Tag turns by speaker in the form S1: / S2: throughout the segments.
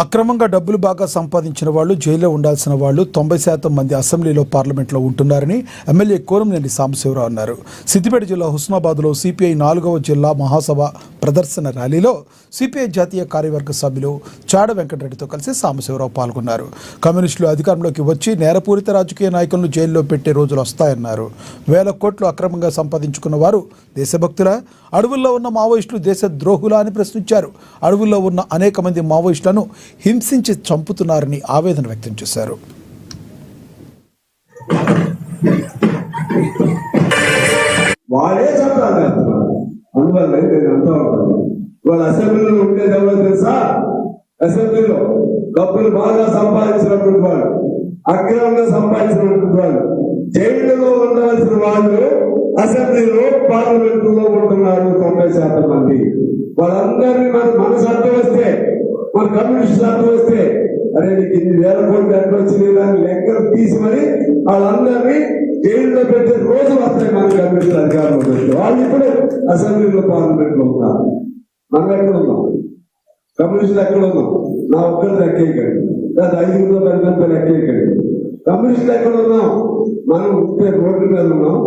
S1: అక్రమంగా డబ్బులు బాగా సంపాదించిన వాళ్ళు జైల్లో ఉండాల్సిన వాళ్ళు 90% మంది అసెంబ్లీలో పార్లమెంట్లో ఉంటున్నారని ఎమ్మెల్యే కోరంనేని సాంబశివరావు అన్నారు. సిద్దిపేట జిల్లా హుస్నాబాద్లో సిపిఐ 4వ జిల్లా మహాసభ ప్రదర్శన ర్యాలీలో సిపిఐ జాతీయ కార్యవర్గ సభ్యులు చాడ వెంకటరెడ్డితో కలిసి సాంబశివరావు పాల్గొన్నారు. కమ్యూనిస్టులు అధికారంలోకి వచ్చి నేరపూరిత రాజకీయ నాయకులను జైల్లో పెట్టే రోజులు వస్తాయన్నారు. వేల కోట్లు అక్రమంగా సంపాదించుకున్న వారు దేశభక్తుల, అడవుల్లో ఉన్న మావోయిస్టులు దేశ ద్రోహులా అని ప్రశ్నించారు. అడవుల్లో ఉన్న అనేక మంది మావోయిస్టులను హింసించి చంపుతున్నారని ఆవేదన వ్యక్తం చేశారు.
S2: వాళ్ళే చట్టాలు చేస్తున్నారు. అందువల్ల నేను అంటూ ఉంటాను, వాళ్ళ అసెంబ్లీలో ఉండేది ఎవరో తెలుసా? అసెంబ్లీలో డబ్బులు బాగా సంపాదించినటువంటి వాళ్ళు, అక్రమంగా సంపాదించినటువంటి వాళ్ళు, జైలులో ఉండవలసిన వాళ్ళు అసెంబ్లీలో పార్లమెంట్ లో ఉంటున్నారు 90% మంది. వాళ్ళందరినీ మన చట్టం వస్తే, మన కమ్యూనిస్ట్ చట్టం వస్తే, అరే నీకు ఇన్ని వేల కోట్లు ఎక్కడ వచ్చింది దాన్ని లెక్కలు తీసి మరి వాళ్ళందరినీ జైల్లో పెట్టే రోజు వస్తాయి. మన కమ్యూనిస్ట్ అధికారంలో పెడితే వాళ్ళు ఇప్పుడు అసెంబ్లీలో పార్లమెంట్ లో ఉన్నారు. మనం ఎక్కడ ఉన్నాం? కమ్యూనిస్టులు ఎక్కడ ఉన్నాం? నా ఒక్కరు లెక్కేయకండి, లేదా 5 10 లెక్కేయకండి. కమ్యూనిస్టులు ఎక్కడ ఉన్నాం? మనం ఉంటే రోడ్డు మీద ఉన్నాం.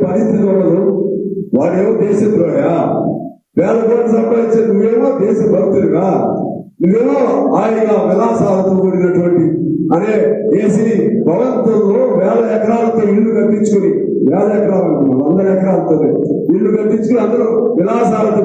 S2: పరిస్థితి ఉండదు. వాడేమో దేశద్రోహా, వేల కోట్లు సంపాదించే నువ్వేమో దేశ భక్తులుగా, నువ్వేమో హాయిగా విలాసాలతో కూడినటువంటి అనే ఏసీ భవంతుల్లో 1000 ఎకరాలతో ఇల్లు కట్టించుకుని, 1000 ఎకరాలు 100 ఎకరాలతో ఇల్లు కట్టించుకుని అందరూ విలాసాలతో